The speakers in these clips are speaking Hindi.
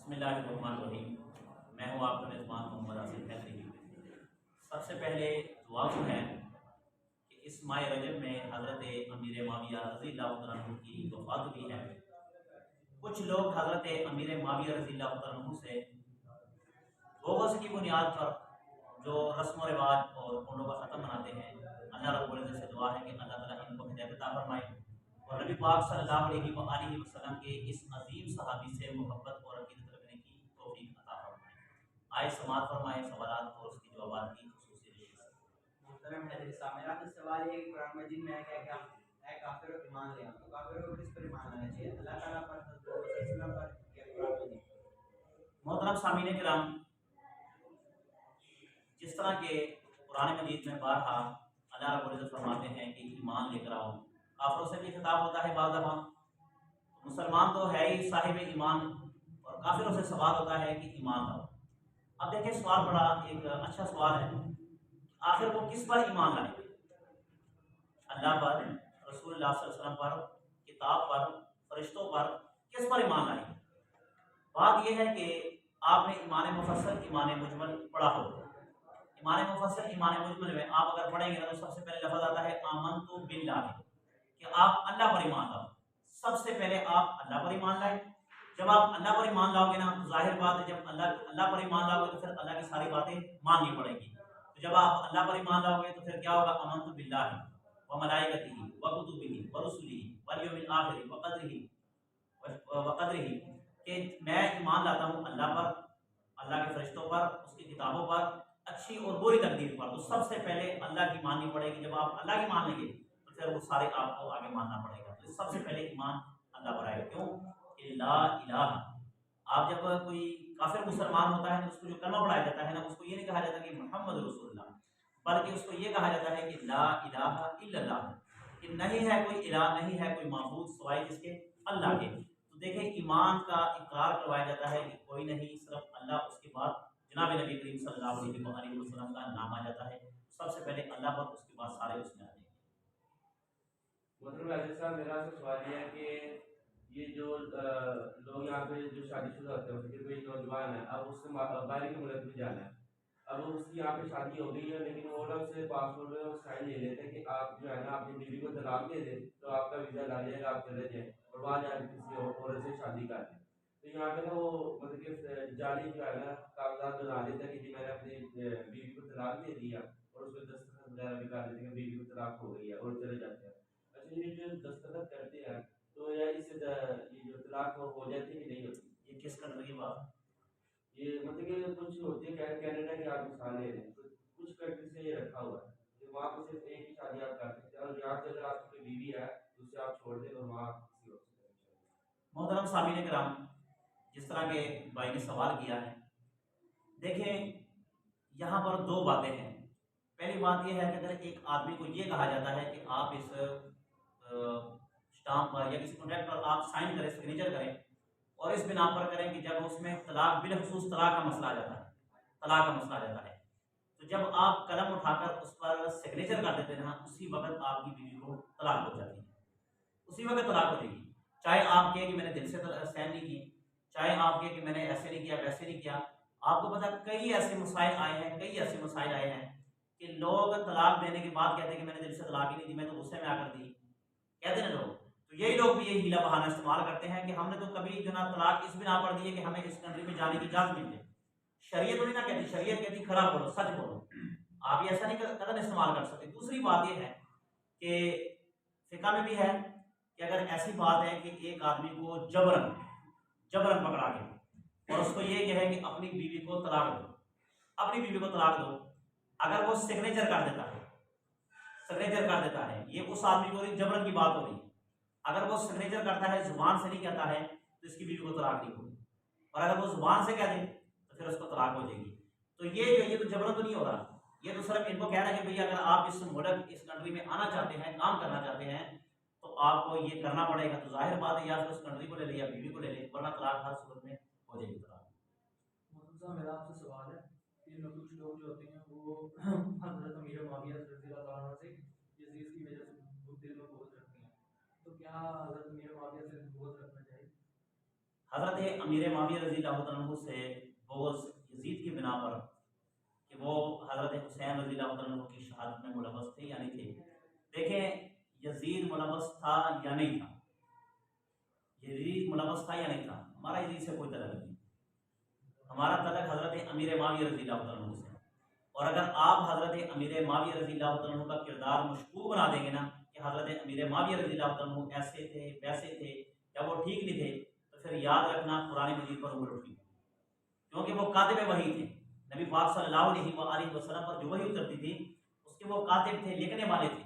बिस्मिल्लाहिर्रहमानिर्रहीम। मैं हूँ आपका मेज़बान मोहम्मद आसिफ हैदरी। सबसे पहले दुआ को है कि इस माह रजब में हज़रत अमीर माविया रज़ी अल्लाह तआला अन्हु की वफ़ात हुई है। कुछ लोग हज़रत अमीर माविया रज़ी अल्लाह तआला अन्हु से बोगस की बुनियाद पर जो रस्म व रिवाज और उन लोगों का ख़त्म मनाते हैं, अल्लाह रब्बुल इज़्ज़त से दुआ है कि अल्लाह ताला इनको हिदायत अता फरमाए और नबी पाक सल्लल्लाहु अलैहि वसल्लम के इस अजीम सहाबी से मोहब्बत और अकीदत रखने की तौफीक अता फरमाए। आए समाअत फरमाए सवालात और उसकी जवाबात की खुसूसी रिलीज। मोहतरम हैदरी साहब, मेरा आपसे सवाल है कि कुरान मजीद में है क्या है काफिर ईमान ले आओ, तो काफिरों को किस पर ईमान लाना चाहिए? अल्लाह ताला पर, हज़रत मोहम्मद सल्लल्लाहु अलैहि वसल्लम पर या कुरान मजीद? मोहतरम सामीन किराम, जिस तरह के कुरान मजीद में बारहा अल्लाह रब्बुल इज़्ज़त फरमाते हैं कि ईमान लेकर आओ, काफिरों से भी खिताब होता है बाज़ दफ़ा। मुसलमान तो है ही साहिब ईमान और काफिरों से सवाल होता है कि ईमान लाओ। अब देखिए, सवाल बड़ा एक अच्छा सवाल है। आखिर वो किस पर ईमान लाए? अल्लाह पर, रसूलुल्लाह सल्लल्लाहु अलैहि वसल्लम पर, किताब पर, फरिश्तों पर, किस पर ईमान लाए? बात यह है कि आपने ईमान मुफस्सल, ईमान मुजमल पढ़ा हो। ईमान मुफस्सल, ईमान मुजमल में आप अगर पढ़ेंगे ना तो सबसे पहले लफ्ज़ आता है आमनतु बिल्लाह, कि आप अल्लाह पर ईमान लाओ। सबसे पहले आप अल्लाह पर ईमान लाए। जब आप अल्लाह पर ईमान लाओगे ना तो जाहिर बात है, जब अल्लाह अल्लाह पर ईमान लाओगे तो फिर अल्लाह की सारी बातें माननी पड़ेगी। तो जब आप अल्लाह पर ईमान लाओगे तो फिर क्या होगा? आमनतु बिल्लाहि व मलाइकतिही व कुतुबिही व रुसुलिही वल यौमिल आखिर व क़दरिही, कि मैं ईमान लाता हूँ अल्लाह पर, अल्लाह के फरिश्तों पर, उसकी किताबों पर, अच्छी और बुरी तकदीर पर। तो सबसे पहले अल्लाह की माननी पड़ेगी। जब आप अल्लाह की मान लेंगे तो फिर वो सारे आपको आगे मानना पड़ेगा। तो सबसे पहले ईमान अल्लाह पर आएगा। क्यों? कि ला इलाहा। आप जब कोई काफिर मुसलमान होता है तो उसको जो कलमा पढ़ाया जाता है ना, उसको ये नहीं कहा जाता कि मोहम्मद रसूलुल्लाह, बल्कि उसको ये कहा जाता है कि ला इलाहा इल्लल्लाह, कि नहीं है कोई इलाह, नहीं है कोई माबूद सिवाय जिसके, अल्लाह के। तो देखिए, ईमान का इकरार करवाया जाता है कि कोई नहीं सिर्फ अल्लाह, उसके बाद जनाब नबी करीम सल्लल्लाहु अलैहि वसल्लम का नाम आ जाता है। सबसे पहले अल्लाह पर, उसके बाद सारे उसमें आ जाएंगे। मतलब राजेश साहब, मेरा आपसे सवाल ये है कि ये जो लोग यहाँ पे जो शादीशुदा होते हैं, उनके कोई नौजवान है, अब उससे बाहर के मुल्क में जाना है, अब उसकी यहाँ पे शादी हो गई है, लेकिन वो ना उससे पासपोर्ट में वो साइन ले लेते हैं कि आप जो है ना अपनी बीवी को तलाक दे दें तो आपका वीज़ा डाल जाएगा, आप चले जाएँ और वहाँ जाकर किसी और औरत से शादी कर लें। तो यहाँ पे ना वो मतलब कि जाली जो है ना कागजात बना देता है कि जी मैंने अपनी बीवी को तलाक दे दिया, और उसमें दस्तखत वगैरह भी कर देते हैं कि बीवी को तलाक हो गई है और चले जाते हैं। अच्छा, ये जो दस्तखत करते हैं तो या इससे ये जो तलाक हो जाती है कि नहीं होती? ये किस कंट्री की बात? ये मतलब कि कुछ होती है कनाडा की आप मिसाल ले लें, तो कुछ कंट्री से ये रखा हुआ है कि वहाँ पे सिर्फ एक ही शादी आप कर सकते हैं, और यहाँ से अगर आपकी कोई बीवी है तो उसे आप छोड़ दें और वहाँ किसी और से करें। मोहतरम सामीन किराम, जिस तरह के भाई ने सवाल किया है, देखिए यहाँ पर दो बातें हैं। पहली बात यह है कि अगर एक आदमी को ये कहा जाता है कि आप इस स्टाम्प पर या किसी कॉन्ट्रैक्ट पर आप साइन करें, सिग्नेचर करें, और इस बिना पर करें कि जब उसमें तलाक, बिलखसूस तलाक का मसला आ जाता है, तलाक का मसला आ जाता है, तो जब आप कलम उठाकर उस पर सिग्नेचर कर देते हैं ना, उसी वक्त आपकी बीवी को तलाक हो जाती है। उसी वक्त तलाक हो जाएगी। चाहे आप कहें कि मैंने दिल से सहन नहीं की, चाहे आप कहें कि मैंने ऐसे नहीं किया, वैसे नहीं किया। आपको पता, कई ऐसे मसाइल आए हैं, कई ऐसे मसाइल आए हैं कि लोग तलाक देने के बाद कहते हैं कि मैंने दिल से तलाक ही नहीं दी, मैं तो गुस्से में आकर दी, कहते हैं लोग। तो यही लोग भी ये हीला बहाना इस्तेमाल करते हैं कि हमने तो कभी जो ना तलाक इस बिना पर दी है कि हमें इस कंट्री में जाने की इजाजत मिल जाए। शरीयत थोड़ी ना कहती, शरीयत कहती खरा बोलो, सच बोलो। आप ये ऐसा नहीं कदम इस्तेमाल कर सकते। दूसरी बात यह है कि फिका में भी है कि अगर ऐसी बात है कि एक आदमी को जबरन जबरन पकड़ा गया और उसको ये कहे कि अपनी बीवी को तलाक दो, अपनी बीवी को तलाक दो, अगर वो सिग्नेचर कर देता है, सिग्नेचर कर देता है, ये उस आदमी को जबरन की बात हो रही है। अगर वो सिग्नेचर करता है, जुबान से नहीं कहता है, तो इसकी बीवी को तलाक नहीं होगी। और अगर वो जुबान से कह दे तो फिर उसको तलाक हो जाएगी। तो ये तो जबरन तो नहीं हो रहा, ये तो सिर्फ इनको कह रहा है कि भैया अगर आप इस मुल्क, इस कंट्री में आना चाहते हैं, काम करना चाहते हैं, तो आपको ये करना पड़ेगा। तो जाहिर बात है, या फिर उस कंट्री को ले ले या बीवी को ले ले, वरना तलाक हर सूरत में हो जाएगी तलाक। मेरा आपसे सवाल है कि कुछ लोग जो होते हैं वो हजरत अमीर मुआविया रज़ियल्लाहु अन्हु से यजीद की वजह से दिल में बोझ रखते हैं, तो क्या हजरत अमीर मुआविया से बोझ रखना चाहिए? हज़रत अमीर माविया रज़ी अल्लाह तआला अन्हु से बोझ यजीद की बिना पर कि वो हज़रत हुसैन रज़ी अल्लाह तआला अन्हु की शहादत में मुलव्वस थे या नहीं थे। देखें, यजीद मुलव्वस था या नहीं था, यजीद मुलव्वस था या नहीं था, हमारा यजीद से कोई तल्लुक नहीं। हमारा तल्लुक हज़रत अमीर माविया रज़ी अल्लाह तआला अन्हु से। और अगर आप हज़रत अमीर माविया रज़ी अल्लाह तआला अन्हु का किरदार मशकूक बना देंगे ना कि हज़रत अमीर माविया रज़ी अल्लाह तआला अन्हु ऐसे थे, वैसे थे, या वो ठीक नहीं थे, तो फिर याद रखना कुरान मजीद पर उंगली उठी, क्योंकि वो कातिब वही थे। नबी पाक सल्लल्लाहु अलैहि वसल्लम पर जो वही उतरती थी उसके वो कातिब थे, लिखने वाले थे,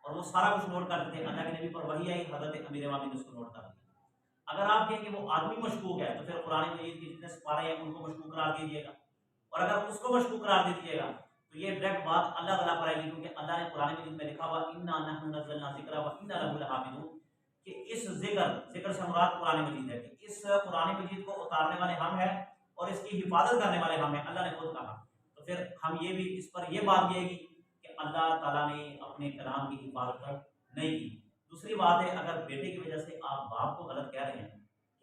और वो सारा कुछ नोट करते थे। अल्लाह के नबी पर वही आई, हज़रत अमीर माविया ने उसको नोट कर दिया। अगर आप कहें कि वो आदमी मशकूक है तो फिर कुरान मजीद के जितने सिपारे हैं उनको मशकूक करार दीजिएगा, और अगर उसको मशकूक करार दे दीजिएगा तो ये डायरेक्ट बात अल्लाह ताला पर आएगी, क्योंकि अल्लाह ने कुरान मजीद में लिखा हुआ इन्ना नहनु नज़्ज़लना ज़िक्रा व इन्ना लहु लहाफ़िज़ून, कि इस जिक्र से मुराद कुरान मजीद है, कि इस कुरान मजीद को उतारने वाले हम हैं और इसकी हिफाजत करने वाले हम हैं, अल्लाह ने खुद कहा। तो फिर हम ये भी इस पर यह बात भी आएगी कि अल्लाह ताला ने अपने कलाम की हिफाजत नहीं की। दूसरी बात है, अगर बेटे की वजह से आप बाप को गलत कह रहे हैं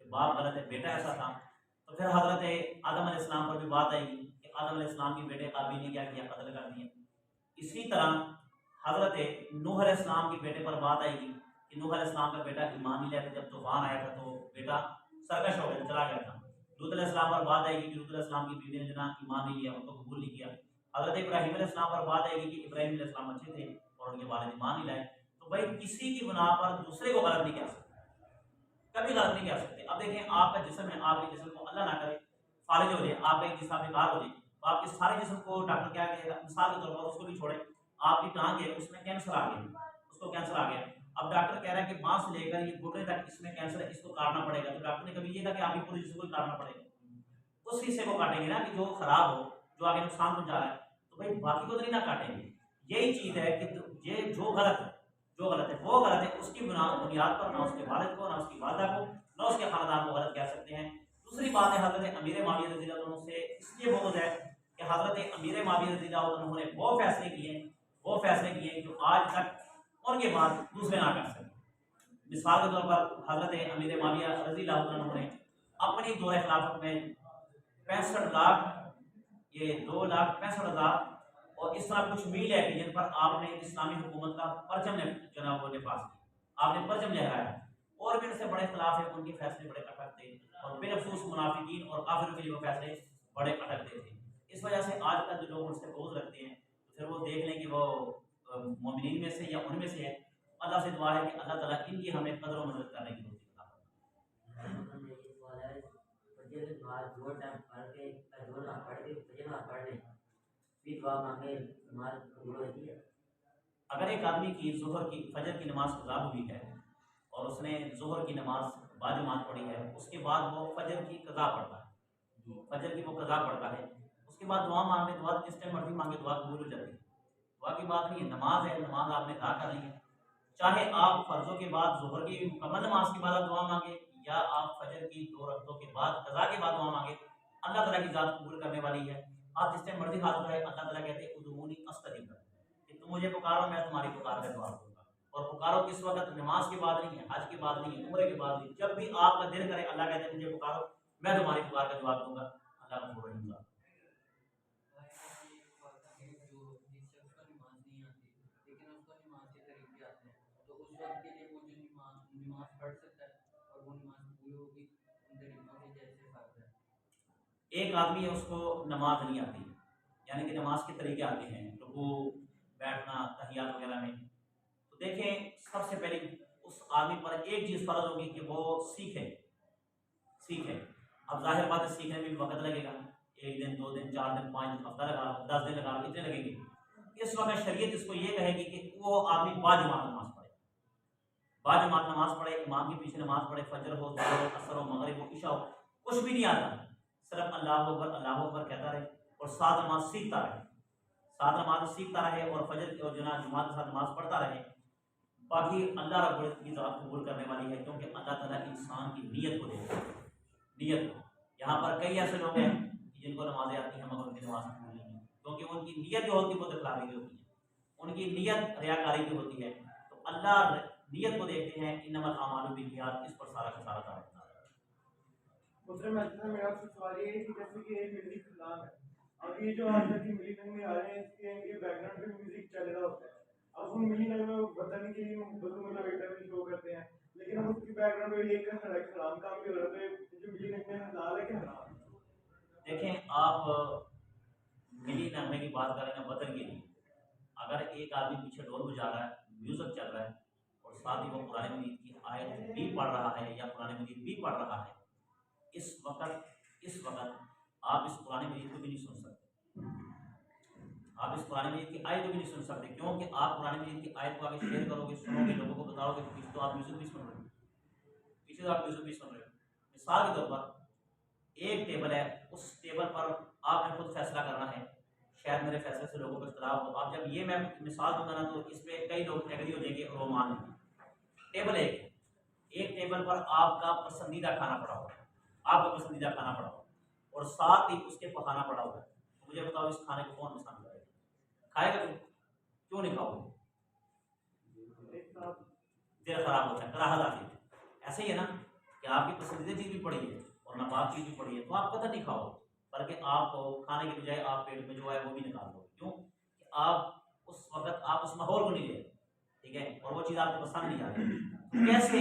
कि बाप गलत है, बेटा ऐसा था, तो फिर हज़रत आदम अलैहिस्सलाम पर भी बात आएगी कि आदम अलैहिस्सलाम के बेटे काबिल ने क्या किया, कत्ल कर दिया। इसी तरह हज़रत नूह अलैहिस्सलाम के बेटे पर बात आएगी कि नूह अलैहिस्सलाम का बेटा ईमान नहीं लाया था, जब तूफान आया था तो बेटा सरकश हो गया, चला गया था। लूत अलैहिस्सलाम पर बात आएगी कि लूत अलैहिस्सलाम की बीवी ने जना ईमान नहीं लिया, उनको कबूल नहीं किया। हज़रत इब्राहीम अलैहिस्सलाम पर बात आएगी कि इब्राहीम अलैहिस्सलाम अच्छे थे और उनके वालिद ईमान नहीं लाए। तो भाई किसी की बुना पर दूसरे को गलत नहीं कह सकते, कभी गलत नहीं कह सकते। अब देखें, आपका जिस्म है, आपके जिस्म को अल्लाह ना करे फालिज हो जाए, आपका एक जिस्म बेकार हो जाए, तो आपके सारे जिस्म को डॉक्टर क्या कहेगा, मिसाल के तौर पर उसको भी छोड़े, आपकी टांग है उसमें कैंसर आ गया, उसको कैंसर आ गया, अब डॉक्टर कह रहा है कि बांह से लेकर ये घुटने तक इसमें कैंसर है, इसको काटना पड़ेगा, तो डॉक्टर ने कभी ये कहा कि आपकी पूरी जिस्म को काटना पड़ेगा, उस हिस्से को काटेंगे ना कि जो खराब हो, जो आगे नुकसान पहुंचा रहा है, तो भाई बाकी को तो नहीं ना काटेंगे। यही चीज है कि ये जो गलत है, जो गलत है वो गलत है, उसकी बुनियाद पर ना उसके वालिद को, ना उसकी वालिदा को, ना उसके खानदान को गलत कह सकते हैं। दूसरी बात है, हज़रत अमीर माविया रज़ी अल्लाह अन्हु से इसलिए बोझ है कि हज़रत अमीर माविया रज़ी अल्लाह अन्हु ने वो फैसले किए जो आज तक उनके बाद दूसरे ना कर सके। मिसाल के तौर पर हज़रत अमीर माविया रज़ी अल्लाह अन्हु ने अपनी दौरे खिलाफत में 65 लाख, ये 2,65,000 और इस तरह कुछ मील है कि जिन पर आपने इस्लामी हुकूमत का परचम जनाब ने पास किया, आपने परचम लहराया, और भी उनसे बड़े खिलाफ है, उनके फैसले बड़े कटक थे, और बिलखसूस मुनाफिकीन और काफिरों के लिए वो फैसले बड़े अटकते थे। इस वजह से आजकल जो लोग उनसे बोझ रखते हैं, तो फिर वो देख लें कि वो मोमिनीन में से या उनमें से है। अल्लाह से दुआ है कि अल्लाह ताला इनकी हमें कदर व मदद करने की तौफीक अता फरमाए। अगर एक आदमी की ज़ोहर की फजर की नमाज कज़ा हुई है और उसने ज़ोहर की नमाज बाजमात पढ़ी है, उसके बाद वो फजर की कज़ा पढ़ता है, फजर की वो कज़ा पढ़ता है, उसके बाद दुआ मांगे, दुआ जिस टाइम मर्जी मांगे दुआ कबूल हो जाती है। दुआ की बात नहीं है, नमाज है, नमाज आपने अदा कर ली है। चाहे आप फ़र्ज़ों के बाद ज़ोहर की मुकम्मल नमाज के बाद आप दुआ मांगे, या आप फजर की 2 रकअतों के बाद कज़ा के बाद दुआ मांगे, अल्लाह ताला की ज़ात कबूल करने वाली है। आप जिस टाइम मर्जी हाथ उठाए, अल्लाह ताला कहते हैं उदूनी अस्तजीब लकुम, कि तुम मुझे पुकारो, मैं तुम्हारी पुकार का जवाब दूंगा। और पुकारो किस वक्त, नमाज के बाद नहीं है, हज के बाद नहीं है, उम्र के बाद नहीं, जब भी आपका दिल करे अल्लाह कहते हैं मुझे पुकारो, मैं तुम्हारी पुकार का जवाब दूंगा। अल्लाह गफूर रहीम। एक आदमी है उसको नमाज नहीं आती, यानी कि नमाज के तरीके आते हैं, रुकू, बैठना, तहियात वगैरह में, तो देखें सबसे पहले उस आदमी पर एक चीज़ फ़र्ज होगी कि वो सीखे। अब जाहिर बात है सीखने में भी वक्त लगेगा, 1 दिन 2 दिन 4 दिन 5 दिन, हफ्ता लगा लो, 10 दिन लगा लो, इतने लगेंगे। इस वक्त शरीयत इसको ये कहेगी कि वो आदमी बाजमात नमाज पढ़े, बाजमात नमाज पढ़े, इमाम के पीछे नमाज पढ़े, फजर हो, ज़ोहर हो, असर हो, मगरिब हो, इशा हो, कुछ भी नहीं आता, सिर्फ अल्लाह अकबर कहता रहे और साथ नमाज सीखता रहे और फजर और जुमात के साथ नमाज पढ़ता रहे। बाकी अल्लाह रब्बुल इज़्ज़त की ज़ात कबूल करने वाली है, क्योंकि अल्लाह ताला इंसान की नीयत को देखता है, नीयत को। यहाँ पर कई ऐसे लोग हैं जिनको नमाजें आती हैं मगर उनकी नमाज कबूल नहीं है, क्योंकि उनकी नीयत जो होती है वो दिखलावे की होती है, उनकी नीयत रियाकारी की होती है। तो अल्लाह नीयत को देखते हैं, इन्नमल आमालु बिन्नियात, इस पर सारा का सारा काम होता है। दूसरे मैसेज में मेरा आपसे सवाल ये है कि जैसे कि एक म्यूजिक कलाम है, अब ये जो आजकल की मिली नगमे आ रहे हैं इसके इनके बैकग्राउंड पे म्यूजिक चल रहा होता है, अब उन मिली नगमे को बताने के लिए मतलब एक टाइप शो करते हैं, लेकिन अब उसकी बैकग्राउंड में एक हराम काम भी हो रहा है, तो जो मिली नगमे हलाल है कि हराम? देखें आप मिली नगमे की बात करें ना बदल के लिए, अगर एक आदमी पीछे ढोल बजा रहा है, म्यूजिक चल रहा है और साथ ही वो पुराने मजीद की आयत भी पढ़ रहा है या पुराने मजीद भी पढ़ रहा है, इस वक्त आप इस पुराने मजीद को भी नहीं सुन सकते, आप इस पुराने मजीद की आयत को भी नहीं सुन सकते, क्योंकि आप पुराने मजीद की आयत को आगे शेयर करोगे, सुनोगे, लोगों को बताओगे, तो पीछे तो आप म्यूजिक भी सुन रहे हो, पीछे तो आप म्यूजिक भी सुन रहे हो। मिसाल के तौर पर एक टेबल है, उस टेबल पर आपने खुद फैसला करना है, शायद मेरे फैसले से लोगों को इख्तलाफ हो, आप जब ये मैं मिसाल दूंगा ना तो इस पर कई लोग एग्री हो जाएंगे और वो मान लेंगे। टेबल एक टेबल पर आपका पसंदीदा खाना पड़ा हुआ है, आपका पसंदीदा खाना पड़ा हुआ है और साथ ही उसके पकाना पड़ा हुआ है, तो मुझे बताओ इस खाने को कौन पसंद करेगा? खाएगा तुम? क्यों नहीं खाओगे? दिल खराब होता है, कराहत आती है। ऐसे ही है ना कि आपकी पसंदीदा चीज़ भी पड़ी है और नापाक चीज़ भी पड़ी है, तो आप कदर नहीं खाओ, बल्कि आप खाने के बजाय आप पेट में जो है वो भी निकाल दो। क्यों? कि आप उस वक्त आप उस माहौल को नहीं ले, ठीक है, और वो चीज़ आपको पसंद नहीं आ रही। कैसे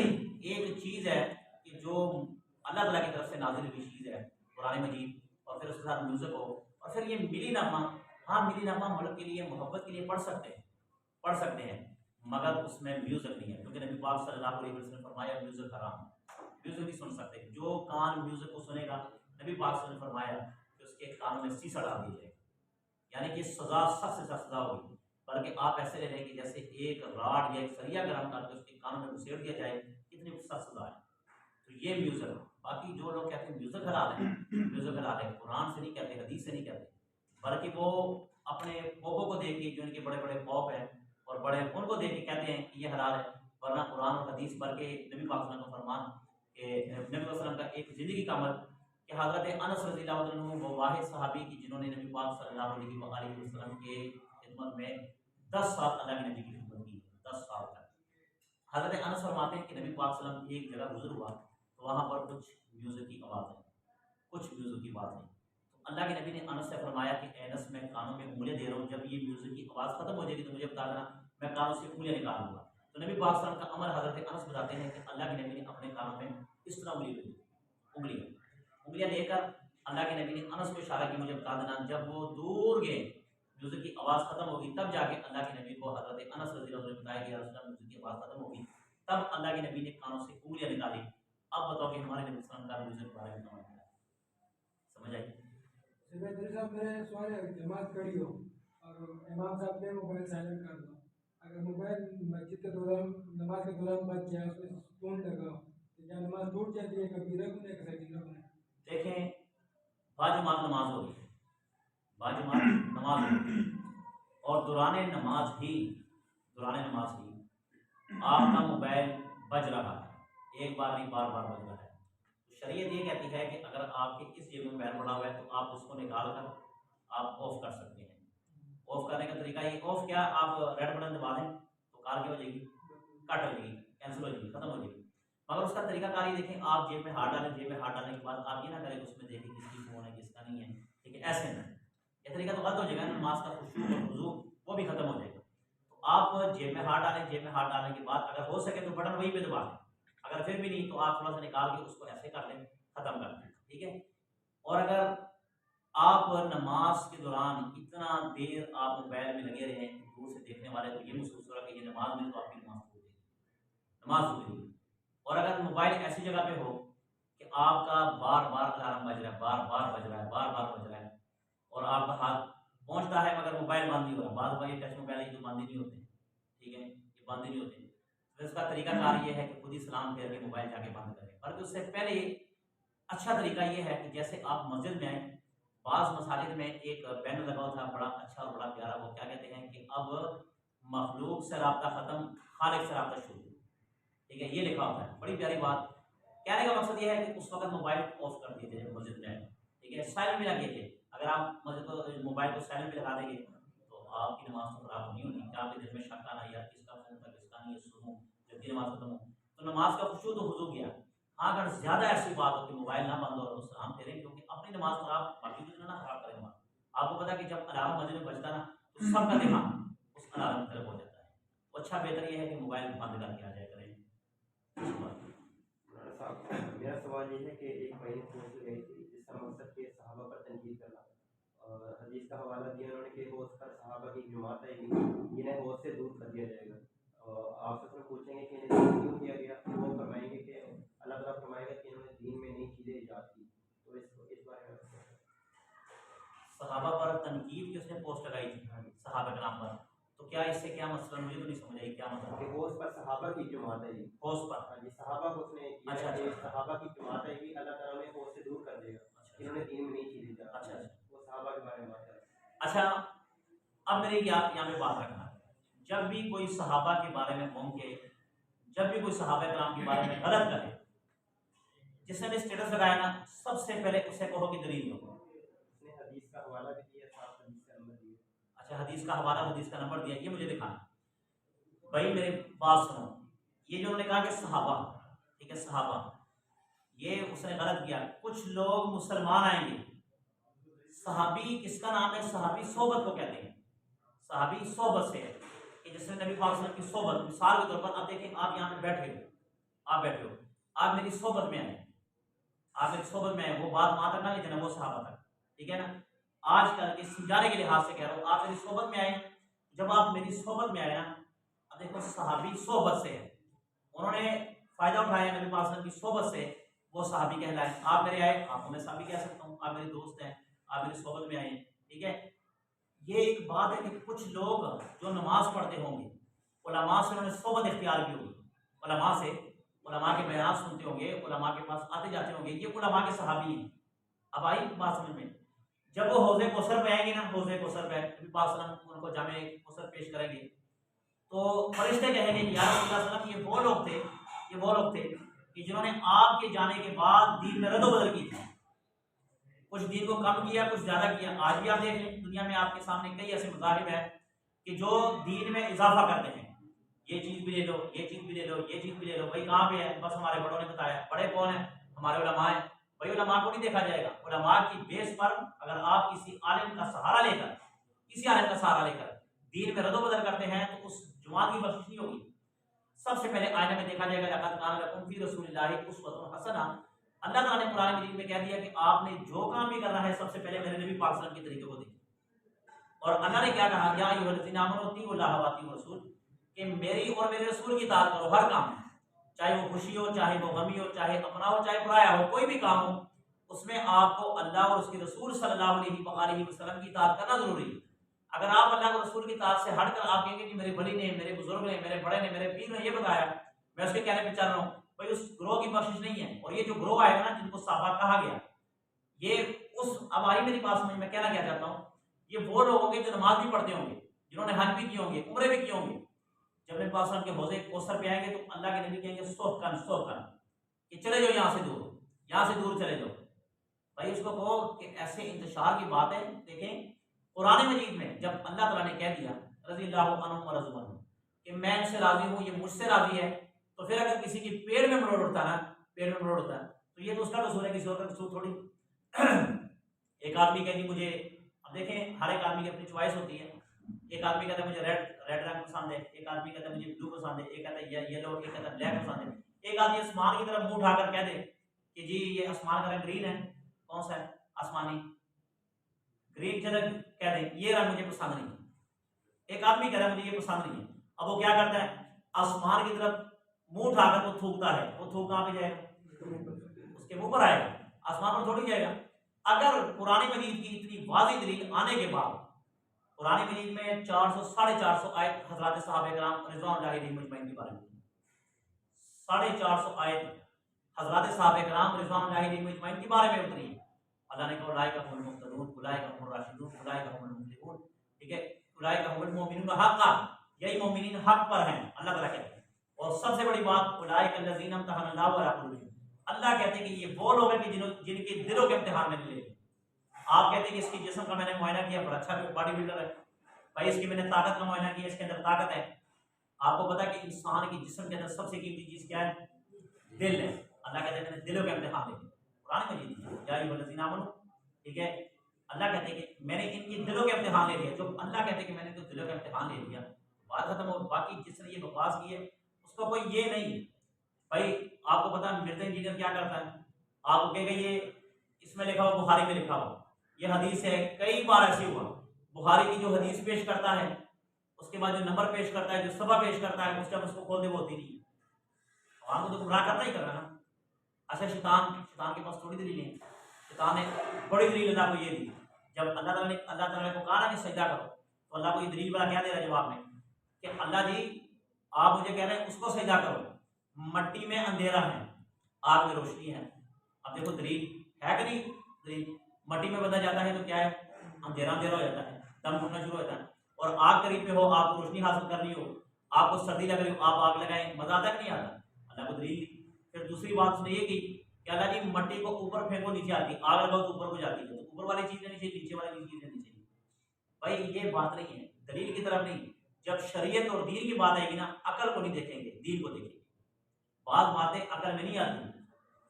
एक चीज़ है कि जो अल्लाह ताला की तरफ से नाजिल हुई चीज़ है, कुरान मजीद, और फिर उसके साथ म्यूज़िक हो, और फिर ये मिली नगमा, हाँ मिली नगमा मुल्क के लिए, मोहब्बत के लिए पढ़ सकते हैं, मगर उसमें म्यूज़िक नहीं है, क्योंकि नबी पाक सल्लल्लाहु अलैहि वसल्लम ने फरमाया म्यूज़िक हराम है, म्यूज़िक नहीं सुन सकते। जो कान म्यूज़िक को सुनेगा, नबी पाक सल्लल्लाहु अलैहि वसल्लम ने फरमाया कि उसके कानों में शीशा डाल दिया जाएगा, यानी कि सज़ा सख्त से सख्त सज़ा होगी। बल्कि आप ऐसे ले लें कि जैसे एक राड या एक सरिया गर्म करके उसके कानों में घुसेड़ दिया जाए, कितनी सख्त सज़ा है। तो ये म्यूज़िक, बाकी जो लोग कहते हैं म्यूज़िक हलाल है, म्यूज़िक हलाल है, कुरान से नहीं कहते, हदीस से नहीं कहते, बल्कि वो अपने पौपों को देख के, जो इनके बड़े बड़े पौप हैं और बड़े, उनको देख के कहते हैं कि ये हलाल है, वरना कुरान और हदीस, बल्कि नबी पाक सल्लल्लाहु अलैहि वसल्लम का फरमान कि नबी पाक सल्लल्लाहु अलैहि वसल्लम का एक ज़िंदगी का अमल कि हज़रत अनस रज़ियल्लाहु अन्हु वो वाहिद सहाबी की जिन्होंने नबी पाक सल्लल्लाहु अलैहि वसल्लम के खिदमत में 10 साल अल्लाह के नबी की खिदमत की, 10 साल तक। हज़रत अनस फरमाते हैं कि नबी पाक सल्लल्लाहु अलैहि वसल्लम एक जगह गुजर हुआ, तो वहाँ पर कुछ म्यूज़िक की आवाज़ आई, कुछ म्यूज़िक की आवाज़ आई, तो अल्लाह के नबी ने अनस से फरमाया कि ए अनस, मैं कानों में उंगलियां दे रहा हूँ, जब ये म्यूज़िक की आवाज़ खत्म हो जाएगी तो मुझे बता देना, मैं कानों से उंगलियां निकाल लूँगा। तो नबी पाक सल्लल्लाहु अलैहि वसल्लम का अमर हज़रत अनस बताते हैं कि अल्लाह के नबी ने अपने कानों में इस तरह उंगलियां लेकर अल्लाह के नबी ने अनस को इशारा किया, मुझे बता देना, जब वो दूर गए, म्यूज़िक की आवाज़ खत्म होगी, तब जाके अल्लाह के नबी को हज़रत अनस रज़ियल्लाहु अन्हु ने बताया कि रसूलुल्लाह म्यूज़िक की आवाज़ खत्म होगी, तब अल्लाह के नबी ने कानों से उंगलियां निकाली। अब बताओ कि हमारे नबी सल्लल्लाहु अलैहि वसल्लम का म्यूज़िक के बारे में क्या है? समझ आई? साहब मेरा सवाल है, जमात खड़ी हो और इमाम साहब ने मोबाइल साइलेंट कर दो, अगर मोबाइल मस्जिद के दौरान नमाज के दौरान बच जाए, उसमें टोन लगाओ, तो क्या नमाज टूट जाती है? कबीरा गुनाह का सगीरा गुनाह? देखें, बाजुमात नमाज होगी, बाजुमात नमाज होगी, और दौरान नमाज ही आपका मोबाइल बज रहा है, एक बार नहीं बार बार बज रहा है, तो शरीयत ये कहती है कि अगर आपके इस जेब में मोबाइल पड़ा हुआ है तो आप उसको निकाल कर आप ऑफ कर सकते हैं। ऑफ करने का तरीका ये, ऑफ क्या, आप रेड बटन दबा दें तो कार क्या हो जाएगी, कट हो जाएगी, कैंसिल हो जाएगी, खत्म हो जाएगी। मगर उसका तरीकाकार ये देखें, आप जेब में हाथ डालें, जेब में हाथ डालने के बाद आप ये ना करें उसमें देखें किसकी फ़ोन है किसका नहीं है, ठीक है, ऐसे ना, ये तरीका तो गलत हो जाएगा, नमाज का खुशू और हुजू वो भी खत्म हो जाएगा। तो आप जेब में हाथ डालें, जेब में हाथ डालने के बाद अगर हो सके तो बटन वहीं पे दबा दें, अगर फिर भी नहीं तो आप थोड़ा सा निकाल के उसको ऐसे कर लें, खत्म कर दें, ठीक है। और अगर आप नमाज के दौरान इतना देर आप मोबाइल में लगे रहे दूर से देखने वाले, तो ये महसूस हो रहा है कि ये नमाज में, तो आपकी नमाज छूट गई, नमाज छूट गई। और अगर मोबाइल ऐसी जगह पे हो कि आपका बार बार अलार्म बज रहा है, बार बार बज रहा है, बार बार बज रहा है, और आपका हाथ पहुंचता है मगर मोबाइल बंद नहीं हो रहा, बाद वाले टच मोबाइल ये तो बंद ही नहीं होते, ठीक है, ये बंद ही नहीं होते, तो इसका तरीकाकार ये है कि खुद ही सलाम फेर के मोबाइल जाके बंद करें। बल्कि उससे पहले अच्छा तरीका ये है कि जैसे आप मस्जिद में आए, बाज़ मसाजिद में एक बैनर लगा हुआ था बड़ा अच्छा और बड़ा प्यारा, वो क्या कहते हैं कि अब मखलूक से राब्ता ख़त्म, खालिक से राब्ता शुरू, ठीक है, ये लिखा होता है, बड़ी प्यारी बात। कहने का मकसद ये है कि उस वक्त मोबाइल ऑफ कर दिए थे मस्जिद में, ठीक है, साइलेंट में लगे थे। अगर आप मस्जिद को मोबाइल को साइलेंट में लगा देंगे तो आपकी नमाज तो खराब नहीं होगी, क्या आपके दिल में शक आना यार किसका फ़ोन था किसका नहीं है, सुनूं जबकि नमाज खत्म हो, तो नमाज का खुशू तो हुजू गया। हाँ, अगर ज़्यादा ऐसी बात हो कि मोबाइल ना बंद हो तो सलाम फेरें, क्योंकि अपनी नमाज खराब, बाकी दूसरा ना खराब करें नमाज। आपको पता है कि जब अलार्म मस्जिद में बजता ना तो सबका ध्यान उस अलार्म की तरफ हो जाता है। तो अच्छा बेहतर ये है कि मोबाइल बंद करके आ जाया करें। मेरा सवाल ये है कि एक महीने पोस्ट गई थी जिसका मकसद के सहाबा पर तनकीद करना, और हदीस का हवाला दिया उन्होंने कि हौज पर सहाबा की जमात आएगी, इन्हें हौज से दूर कर दिया जाएगा। और आप सबसे पूछेंगे कि इन्हें दूर क्यों किया गया, तो वो फरमाएंगे कि अल्लाह ताला फरमाएगा कि इन्होंने दीन में नई चीज़ें ईजाद की। तो इस बारे में सहाबा पर तनकीद की उसने पोस्ट लगाई थी, सहाबा के नाम पर, तो क्या इससे क्या मतलब, मुझे तो नहीं समझ आई क्या मतलब कि हौज पर सहाबा की जमात आएगी, हौज पर। हाँ जी, सहाबा को उसने किया अच्छा, कि अच्छा। सहाबा की जमात आएगी, अल्लाह ताला उन्हें हौज से दूर कर देगा, अच्छा, इन्होंने दीन में नई चीज़ें ईजाद अच्छा, की। अच्छा। वो सहाबा के बारे में बात करें। अच्छा, अब मेरी यहाँ पे बात रखना, जब भी कोई सहाबा के बारे में बोल के, जब भी कोई सहाबा कराम के बारे में गलत करे, जिसने भी स्टेटस लगाया ना, सबसे पहले उसे कहो कि दलील दो। उसने हदीस का हवाला भी दिया, साफ हदीस का नंबर दिया। अच्छा, हदीस का हवाला, हदीस का नंबर दिया, ये मुझे दिखाना। भाई मेरे बात सुनो, ये जो उन्होंने कहा कि सहाबा, ठीक है, सहाबा, ये उसने गलत किया। कुछ लोग मुसलमान आएंगे, सहाबी किसका नाम है, सहाबी सोबत को कहते हैं, सहाबी सोबत से है कि जिसने नबी पाक सल्लल्लाहु अलैहि वसल्लम की सोबत, मिसाल के तौर पर अब देखें, आप यहाँ पे बैठे हो, आप बैठे हो, आप मेरी सोबत में आए, आप मेरी सोबत में आए, वो बात वहां तक ना ले जाना, वो सहाबा तक, ठीक है ना। आजकल के समझाने के लिहाज से कह रहा हूँ, आप मेरी सोबत में आए, जब आप मेरी सोबत में आए ना, अब देखो सहाबी सोबत से है, उन्होंने फायदा उठाया नबी पाक सल्लल्लाहु अलैहि वसल्लम की सोबत से, वो सहाबी कहलाए। आप मेरे आए, आपको मैं सहाबी कह सकता हूँ, आप मेरे दोस्त हैं, आप मेरी सोबत में आए, ठीक है। ये एक बात है कि कुछ लोग जो नमाज पढ़ते होंगे, उलमा से उन्होंने सोबत इख्तियार की होगी, उलमा से, उलमा के बयान सुनते होंगे, उलमा के पास आते जाते होंगे, ये उलमा के सहाबी हैं। अब आई बात समझ में, जब वो हौज़े कौसर पे आएंगे ना, हौज़े कौसर पे नबी पाक सल्लल्लाहु अलैहि वसल्लम उनको जामे कौसर पेश करेंगे, तो फरिश्ते कहेंगे कि या रसूल अल्लाह, ये वो लोग थे, ये वो लोग थे कि जिन्होंने आपके जाने के बाद दीन में रद्द-ओ-बदल की थी, कुछ दीन को कम किया, कुछ ज़्यादा किया। आज भी आप देख लें, दुनिया में आपके सामने कई ऐसे मज़ाहिब हैं कि जो दीन में इजाफा करते हैं, ये चीज़ भी ले लो, ये चीज़ भी ले लो, ये चीज़ भी ले लो। भाई कहाँ पे है, बस हमारे बड़ों ने बताया। बड़े कौन है, हमारे उलमा हैं। भाई उलमा को नहीं देखा जाएगा, उलमा की बेस पर अगर आप किसी आलिम का सहारा लेकर, किसी आलिम का सहारा लेकर दीन में रद्द-ओ-बदल करते हैं, तो उस जमात की बख्शिश नहीं होगी। सबसे पहले आईने में देखा जाएगा, लक़द कान लकुम फ़ी रसूलिल्लाहि उस्वतुन हसना। अल्लाह ताला ने कुरान मजीद में कह दिया कि आपने जो काम भी करना है, सबसे पहले मेरे नबी पाक सल्लल्लाहु अलैहि वसल्लम के तरीके को देखिए। और अल्लाह ने क्या कहा, या अय्युहल्लज़ीना आमनू अत्तिउल्लाह व अत्तिउर रसूल, कि मेरी और मेरे रसूल की इताअत करो हर काम में, चाहे वो खुशी हो, चाहे वो गमी हो, चाहे अपना हो, चाहे पराया हो, कोई भी काम हो, उसमें आपको अल्लाह और उसके रसूल सल्लल्लाहु अलैहि वसल्लम की इताअत करना जरूरी है। अगर आप अल्लाह और रसूल की इताअत से हटकर आप कहेंगे कि मेरे वली ने, मेरे बुजुर्ग ने, मेरे बड़े ने, मेरे पीर ने ये बताया, मैं उसके कहने पे चल रहा हूँ, भाई उस ग्रोह की बख्शिश नहीं है। और ये जो ग्रोह आएगा ना, जिनको सहाबा कहा गया, ये उस, अब आई मेरी बात समझ में, कहना क्या चाहता हूँ, ये वो लोग होंगे जो नमाज भी पढ़ते होंगे, जिन्होंने हज भी किए होंगे, उम्रे भी किए होंगे। जब नबी पाक सल्लल्लाहु अलैहि वसल्लम के हौज़े कौसर पे आएंगे तो अल्लाह के नबी कहेंगे सोफकन, कि चले जाओ यहाँ से दूर, यहाँ से दूर चले जाओ। भाई उसको कहो कि ऐसे इंतशार की बात है। देखें कुरान मजीद में जब अल्लाह ताला ने कह दिया रज़ियल्लाहु अन्हुम व रज़ू अन्हु, कि मैं इनसे राजी हूँ, ये मुझसे राजी है, तो फिर अगर किसी की पेड़ में मरोड़ उठता ना, पेड़ में मरोड़ उठता, तो ये तो उसका कसूर है, किसी और का कसूर थोड़ी। एक आदमी कहेगी मुझे, अब देखें हर एक आदमी की अपनी चॉइस होती है। एक आदमी कहता है मुझे रेड रंग पसंद है, एक आदमी कहता है मुझे ब्लू पसंद है, एक कहता है येलो, एक कहता है ब्लैक पसंद है। एक आदमी आसमान की तरफ मुंह उठाकर कह दे कि जी ये आसमान का रंग ग्रीन है, कौन सा है, आसमानी, ग्रीन कलर कह दे, ये रंग मुझे पसंद नहीं है। एक आदमी कह रहा है मुझे ये पसंद नहीं है। अब वो क्या करता है, आसमान की तरफ मुंह उठाकर वो थूकता है। वो थूक कहाँ पे जाएगा, उसके मुंह पर आएगा, आसमान पर थोड़ी जाएगा। अगर कुरान मजीद की इतनी वाज़ेह दलील आने के बाद, कुरान मजीद में 400-450 आयत हज़रात सहाबा किराम रिज़वानुल्लाहि अलैहिम अजमईन के बारे में, 450 आयत हज़रात सहाबा किराम रिज़वानुल्लाहि अलैहिम अजमईन के बारे में उतरी। अल्लाह ने कहा उलाइका हुमुल मुहतदून, उलाइका हुमुर राशिदून, उलाइका हुमुल मुफ़्लिहून, ठीक है, उलाइका हुमुल मुमिनून हक़्क़न, यही मोमिनीन हक पर हैं, अल्लाह ताला कहते हैं। और सबसे बड़ी बात, उलाइका अल्लज़ीना इम्तहनल्लाहु अला क़ुलूबिहिम, अल्लाह कहते हैं कि ये वो लोग हैं कि जिनके दिलों के इम्तिहान में ले। आप कहते हैं कि इसकी जिस्म का मैंने मुआयना किया, बड़ा अच्छा बॉडी बिल्डर है, भाई इसकी मैंने ताकत का मुआयना किया, इसके अंदर ताकत है। आपको पता है कि इंसान की जिस्म के अंदर सबसे कीमती चीज़ क्या है, दिल है। अल्लाह कहते हैं मैंने दिलों के इम्तिहान ले लिए, कुरान मजीद में या अय्युहल्लज़ीना आमनू, ठीक है। अल्लाह कहते हैं कि मैंने इनके दिलों के इम्तिहान ले लिया। जो अल्लाह कहते हैं कि मैंने तो दिलों का इम्तिहान ले लिया, बात खत्म हो। बाकी जिसने ये बकवास की है उसका कोई ये नहीं भाई, आपको पता है मिर्जा इंजीनियर क्या करता है, आपको कहेगा ये इसमें लिखा हुआ बुखारी में लिखा हुआ ये हदीस है। कई बार ऐसे हुआ, बुखारी की जो हदीस पेश करता है उसके बाद जो नंबर पेश करता है, जो सभा पेश करता है, उस टाइम उसको खोल दे वो होती नहीं है। आपको तो गुमराह करना ही करना ना। अच्छा शैतान के पास थोड़ी दलील है, शैतान ने बड़ी दलील अल्लाह को ये दी। जब अल्लाह ताला को कहा ना कि सजदा करो, तो अल्लाह को ये दलील वाला क्या दे रहा है जवाब में कि अल्लाह जी आप मुझे कह रहे हैं उसको सजदा करो, मट्टी में अंधेरा है आग में रोशनी है। अब देखो दलील है कि नहीं, दलील मट्टी में बदल जाता है तो क्या है, अंधेरा अंधेरा हो जाता है, दम घुटना शुरू होता है। और आग करीब पे हो, आपको रोशनी हासिल करनी हो, आपको सर्दी लग रही हो, आप आग लगाएं, मजा आता कि नहीं आता, अल्लाह को दलील। फिर दूसरी बात उसने ये की कि अल्लाह जी मट्टी को ऊपर फेंको नीचे आती, आग लगाओ तो ऊपर को जाती है, तो ऊपर वाली चीज लेनी चाहिए, नीचे वाली चीज लेनी चाहिए। भाई ये बात नहीं है, दलील की तरफ नहीं। जब शरीयत और दीन की बात आएगी ना, अकल को नहीं देखेंगे, दीन को देखेंगे। बात बातें अकल में नहीं आती,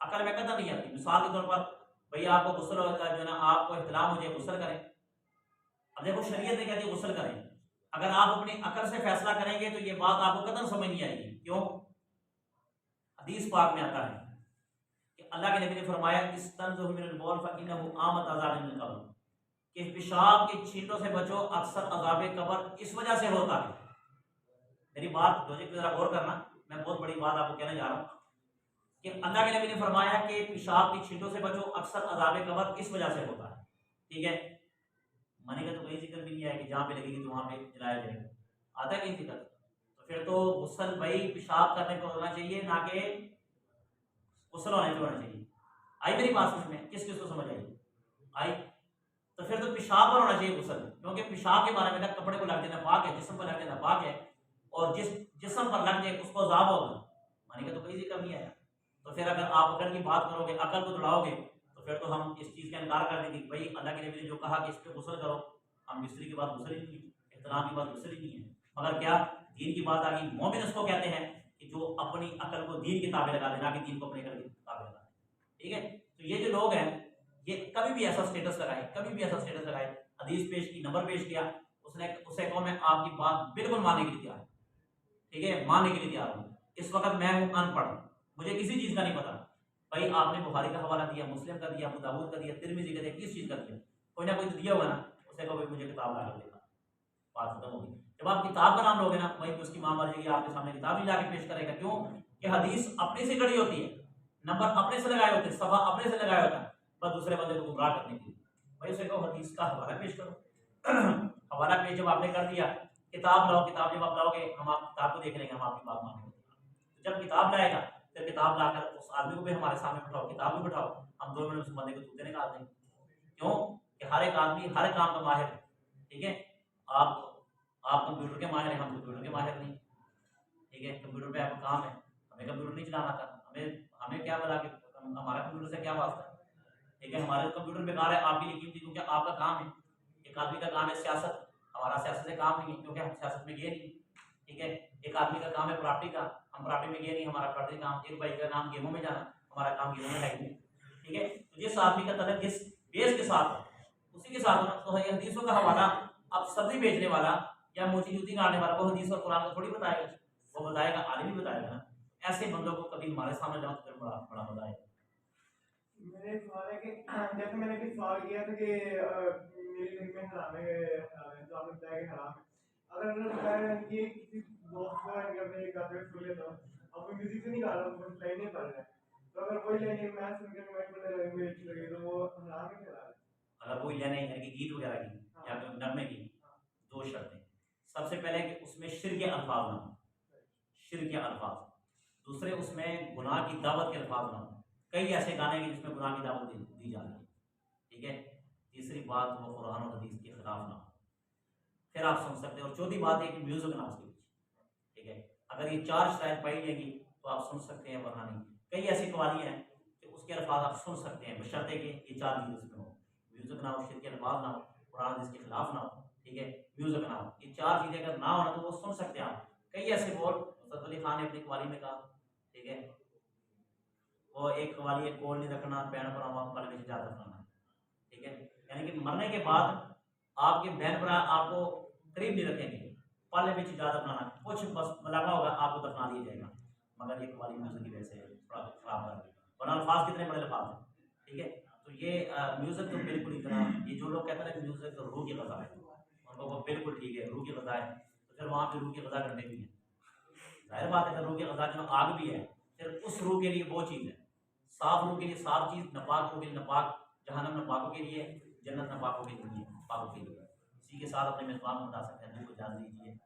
अकल में कदर नहीं आती। मिसाल के तौर पर भैया आपको गुस्ल होता है जो ना, आपको इख्तिलाम हो जाए, गुस्ल करें। अब देखो शरीयत ने कहती है गुस्ल करें, अगर आप अपनी अकल से फैसला करेंगे तो ये बात आपको कदर समझ नहीं आएगी। क्यों? हदीस पाक में आता है कि अल्लाह के नबी ने फरमाया इस्तंज़िहु मिनल बौल फइन्नहु आमत अज़ाब मिनल कब्र, कि पेशाब के छींटों से बचो, अक्सर अज़ाब कब्र इस वजह से होता है। मेरी बात लॉजिक पे जरा गौर करना, मैं बहुत बड़ी बात आपको कहने जा रहा हूँ कि अल्लाह के नबी ने फरमाया कि पेशाब की छींटों से बचो, अक्सर अज़ाब कब्र इस वजह से होता है। ठीक है, मनी का तो कहीं जिक्र भी नहीं है कि जहाँ पे लगेगी तो वहाँ पे जलाया जाएगा, आता है कहीं जिक्र? तो फिर तो गुस्ल भाई पेशाब करने पर होना चाहिए, ना कि गुस्ल होने पर होना चाहिए। आई मेरी बात समझ में? किस किस को समझ आई? आई? तो फिर तो पेशाब पर होना चाहिए गुस्ल, क्योंकि पेशाब के बारे में ना कपड़े को लग देना पाक है, जिस्म पर लग देना पाक है, और जिस जिस्म पर लग जाए उसको अज़ाब होगा। मनी का तो कोई जिक्र नहीं आया। तो फिर अगर आप अकल की बात करोगे, अकल को दौड़ाओगे, तो फिर तो हम इस चीज़ का इनकार कर देंगे भाई अल्लाह के नबी ने जो कहा कि इस पर गुस्ल करो, हम मिस्त्री की बात गुस्ल ही नहीं है, इख्तिलाम की बात गुस्ल ही नहीं है। मगर क्या दीन की बात आ गई, मोमिन उसको कहते हैं कि जो अपनी अकल को दीन की ताबे लगा देना, कि दीन को अपने अकल की ताबे लगा दे। ठीक है, तो ये जो लोग हैं ये कभी भी ऐसा स्टेटस लगाए, कभी भी ऐसा स्टेटस लगाए, हदीस पेश की, नंबर पेश किया, उसे कहो मैं आपकी बात बिल्कुल मानने के लिए तैयार हूँ। ठीक है, मानने के लिए तैयार हूँ। इस वक्त मैं हूँ अनपढ़, मुझे किसी चीज़ का नहीं पता। भाई आपने बुखारी का हवाला दिया, मुस्लिम का दिया, अबू दाऊद का दिया, तिरमिज़ी का दिया, किस चीज़ का दिया? कोई ना कोई तो दिया होगा ना, उसे कहो भाई मुझे किताब ला के देना, बात खत्म होगी। जब आप किताब का नाम लोगे ना, वहीं पे उसकी माँ मर जाएगी, आपके सामने किताब ही लाके पेश करेगा। क्यों? कि हदीस अपने से खड़ी होती है, नंबर अपने से लगाए होते हैं, सफा अपने से लगाया होता है, बस दूसरे बंदे को गुमराह करने के लिए। भाई उसे कहो हदीस का हवाला पेश करो। हवाला पेश जब आपने कर दिया, किताब लाओ, किताब जब आप लाओगे हम आप किताब को देख लेंगे, हम आपकी बात मानेंगे। तो जब किताब लाएगा फिर किताब लाकर उस आदमी को भी हमारे सामने बिठाओ, किताब भी बिठाओ, हम 2 मिनट उस बंदे को तूते निकाल देंगे। क्यों? कि हर एक आदमी हर काम का माहिर है। ठीक है, आप कंप्यूटर के माहिर हैं, हम कंप्यूटर के माहिर नहीं। ठीक है, कंप्यूटर पे आपका काम है, हमें कंप्यूटर नहीं चलाना था, हमें क्या बोला कि हमारा कंप्यूटर से क्या वास्ता है? ठीक है, हमारे कंप्यूटर बेकार है, आपके लिए कीमती, क्योंकि आपका काम है। एक आदमी का काम है सियासत, हमारा सियासत से काम नहीं है, क्योंकि हम सियासत में गए नहीं। ठीक है, एक आदमी का काम है प्रॉपर्टी का, हम प्रॉपर्टी में गए नहीं, हमारा प्रॉपर्टी काम। एक भाई का नाम गेमों में जाना, हमारा काम गेमों में है नहीं। ठीक है, तो जिस आदमी का तलब जिस बेस के साथ उसी के साथ होना। तो हदीसों का हवाला अब सब्जी बेचने वाला या मोची जूती काटने वाला वो हदीस और कुरान को थोड़ी बताएगा, वो बताएगा आलिम ही बताएगा ना। ऐसे बंदों को कभी हमारे सामने जाओ तो बड़ा बड़ा मजा आएगा। मेरे सवाल है कि जैसे मैंने भी सवाल किया था कि मेरी लिंक में हराम है, तो आपने बताया कि हराम है। अगर ये किसी दोस्त को अगर मैं गाते हुए सुन लेता हूँ, अब मैं म्यूजिक से नहीं गा रहा हूँ, बस लाइनें पढ़ रहा है, तो अगर वही लाइनें मैं सुनकर कमेंट करने लगे, मुझे अच्छी लगी, तो वो हराम है कि हलाल है? अगर वो लाइनें यानी कि गीत वगैरह की या फिर नगमे की, 2 शर्तें। सबसे पहले कि उसमें शिर्क के अल्फाज ना हो, शिर्क के अल्फाज। दूसरे उसमें गुनाह की दावत के अल्फाज ना हो। कई ऐसे गाने हैं जिसमें गुनाह की दावत दी जा रही है। ठीक है, तीसरी बात वो कुरान और हदीस के खिलाफ ना हो, फिर आप सुन सकते हो। और चौथी बात है कि म्यूजिक ना उसके पीछे। ठीक है, अगर ये 4 शराइत पाई जाएगी तो आप सुन सकते हैं, वरना नहीं। कई ऐसी कवाली हैं कि उसके अल्फाज आप सुन सकते हैं, बशर्ते कि ये 4 चीज़ उसमें हो, म्यूजिक ना हो, शिर्क के अल्फाज ना हो, कुरान हदीस के खिलाफ ना हो। ठीक है, म्यूजिक ना हो, ये 4 चीज़ें अगर ना हो ना तो वो सुन सकते हैं आप। कई ऐसे बोल नुसरत अली खान ने अपनी कवाली में कहा। ठीक है, वो एक वाली एक कोल नहीं रखना, भैन भरावां पल में जा दफनाना, ठीक है। यानी कि मरने के बाद आपके बहन भरा आपको करीब नहीं रखेंगे, पल में जा दफनाना, कुछ बस लगा होगा आपको दफना दिया जाएगा। मगर एक वाली म्यूजिक की वजह से थोड़ा खराब है, वरना अल्फाज कितने बड़े अल्फाज हैं, ठीक है। तो ये म्यूजिक तो बिल्कुल इतना, ये जो लोग कहते हैं कि म्यूजिक तो रूह की ग़ज़ा है, उनको वो बिल्कुल ठीक है, रूह की ग़ज़ा है, तो फिर वहाँ पे रूह की ग़ज़ा करने भी है, जाहिर बात है। फिर रूह की ग़ज़ा जो आग भी है, फिर उस रूह के लिए वो चीज़ है, साफ रूह के लिए साफ चीज़, नपाक रूह के लिए नपाक, जहन्नम नपाकों के लिए, जन्नत नपाकों के लिए, पाकों के लिए। इसी के साथ अपने मेज़बान को बता सकते हैं, को इजाज़त दीजिए।